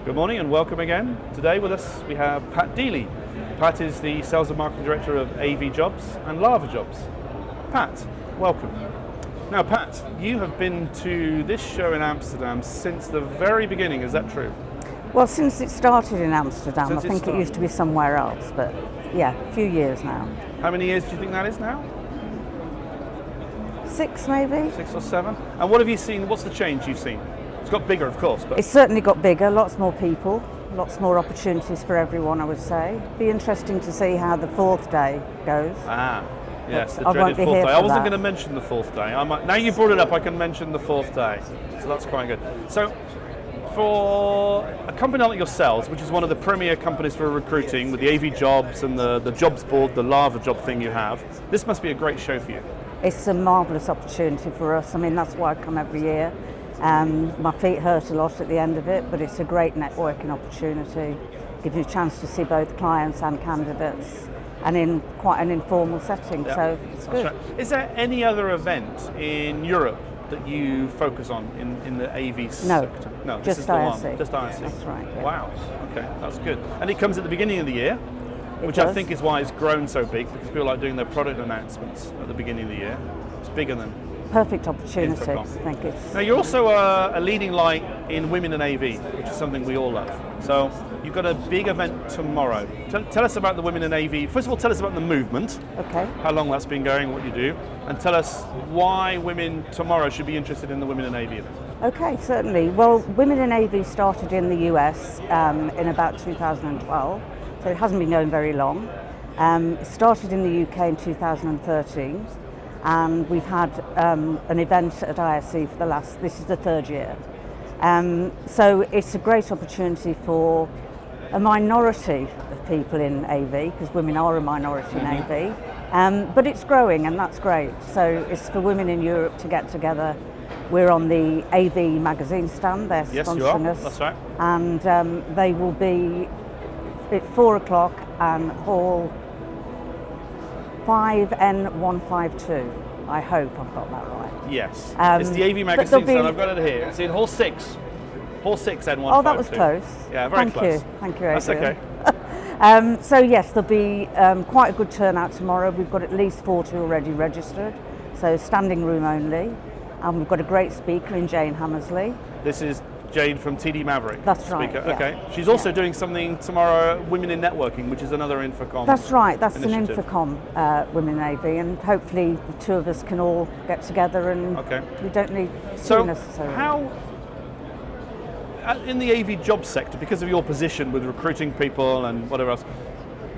Good morning and welcome again. Today with us we have Pat Deeley. Pat is the Sales and Marketing Director of AV Jobs and Lavajobs. Pat, welcome. Now Pat, you have been to this show in Amsterdam since the very beginning, is that true? Well, since it started in Amsterdam, I think it used to be somewhere else, but yeah, a few years now. How many years do you think that is now? 6 maybe? 6 or 7. And what have you seen, what's the change you've seen? It's got bigger, of course. But it's certainly got bigger, lots more people, lots more opportunities for everyone, I would say. Be interesting to see how the fourth day goes. Yes, the dreaded fourth day. I wasn't going to mention the fourth day. Now you brought it up, I can mention the fourth day. So that's quite good. So for a company like yourselves, which is one of the premier companies for recruiting with the AV Jobs and the Jobs board, the Lavajob thing you have, this must be a great show for you. It's a marvellous opportunity for us. I mean, that's why I come every year. My feet hurt a lot at the end of it, but it's a great networking opportunity. Gives you a chance to see both clients and candidates, and in quite an informal setting, so it's good. Right. Is there any other event in Europe that you focus on in the AV sector? No, this is the ISE. one. Just ISE. That's right. Yeah. Wow. Okay, that's good. And it comes at the beginning of the year, which I think is why it's grown so big, because people like doing their product announcements at the beginning of the year. It's bigger than perfect opportunity. I think it's. Now you're also a leading light in women in AV, which is something we all love. So you've got a big event tomorrow. Tell us about the women in AV. First of all, tell us about the movement. Okay. How long that's been going, what you do, and tell us why women tomorrow should be interested in the Women in AV event. Okay, certainly. Well, Women in AV started in the US in about 2012, so it hasn't been going very long. It started in the UK in 2013. And we've had an event at ISE for this is the third year. So it's a great opportunity for a minority of people in AV, because women are a minority in AV, but it's growing and that's great. So it's for women in Europe to get together. We're on the AV magazine stand, they're sponsoring us. That's right. And they will be at 4 o'clock and hall 5N152. I hope I've got that right. Yes. It's the AV magazine, so I've got it here. It's in hall 6. Hall 6N152. Oh, that was close. Yeah, very close. Thank you, Adrian. That's okay. So yes, there'll be quite a good turnout tomorrow. We've got at least 40 already registered, so standing room only. And we've got a great speaker in Jane Hammersley. This is Jane from TD Maverick. That's right. Yeah. Okay. She's also doing something tomorrow, Women in Networking, which is another Infocom. That's right. That's initiative. an Infocom Women in AV, and hopefully the two of us can all get together and we don't need two necessarily. How, in the AV job sector, because of your position with recruiting people and whatever else,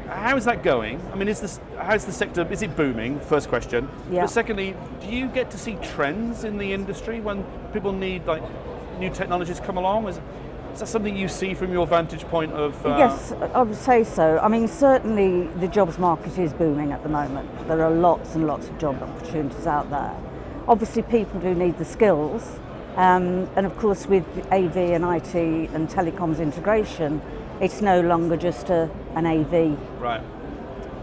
how is that going? I mean, how's the sector, is it booming? First question. Yeah. But secondly, do you get to see trends in the industry when people need new technologies come along? Is that something you see from your vantage point of... Yes, I would say so. I mean, certainly the jobs market is booming at the moment. There are lots and lots of job opportunities out there. Obviously, people do need the skills. And of course, with AV and IT and telecoms integration, it's no longer just an AV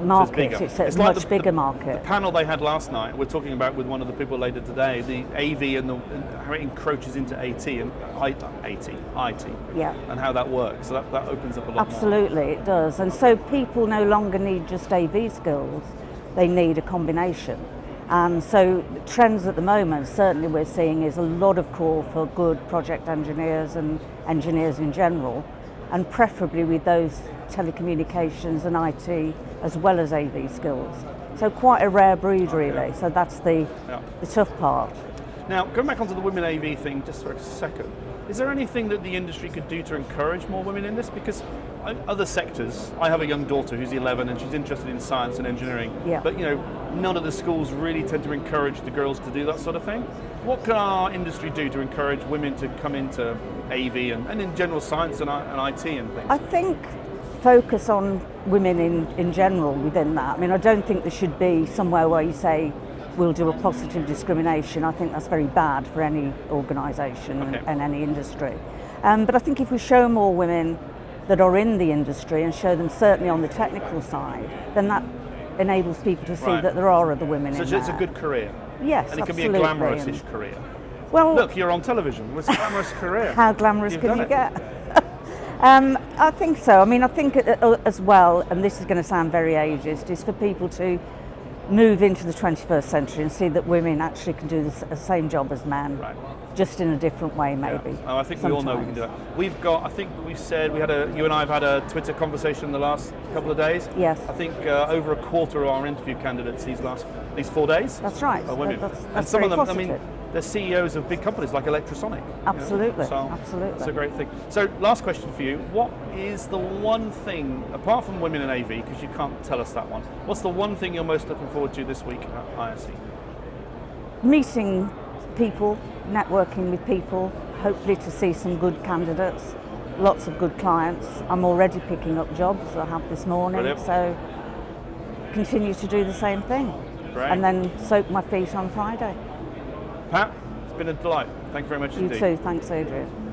market. So it's a much bigger market. The panel they had last night, we're talking about with one of the people later today, the AV and how it encroaches into IT and IT, and how that works. So that opens up a lot more. Absolutely, it does. And so people no longer need just AV skills, they need a combination. And so trends at the moment, certainly we're seeing, is a lot of call for good project engineers and engineers in general, and preferably with those telecommunications and IT as well as AV skills. So quite a rare breed really, so that's the tough part. Now, going back onto the Women AV thing just for a second, is there anything that the industry could do to encourage more women in this? Because other sectors, I have a young daughter who's 11 and she's interested in science and engineering, but none of the schools really tend to encourage the girls to do that sort of thing. What can our industry do to encourage women to come into AV and in general science and IT and things? I think focus on women in general within that. I mean, I don't think there should be somewhere where you say we'll do a positive discrimination. I think that's very bad for any organisation and any industry. But I think if we show more women that are in the industry and show them certainly on the technical side, then that enables people to see that there are other women in there. So it's a good career? Yes, and it absolutely. can be a glamorous-ish career? Well, look, you're on television. It's a glamorous career. How glamorous can you get? I think so. I mean, I think as well, and this is going to sound very ageist, is for people to move into the 21st century and see that women actually can do the same job as men, Right. just in a different way, maybe. Yeah. Oh, I think we all know we can do that. We've got, I think we said, you and I have had a Twitter conversation in the last couple of days. Yes. I think over a quarter of our interview candidates these 4 days That's right. are women. That's and some of very them, positive. I mean, they're CEOs of big companies like Electrosonic. Absolutely, So absolutely. it's a great thing. So last question for you. What is the one thing, apart from women in AV, because you can't tell us that one, what's the one thing you're most looking forward to this week at ISE? Meeting people, networking with people, hopefully to see some good candidates, lots of good clients. I'm already picking up jobs I have this morning, Brilliant. so continue to do the same thing. Great. And then soak my feet on Friday. Pat, it's been a delight. Thank you very much You indeed. too, thanks Adrian.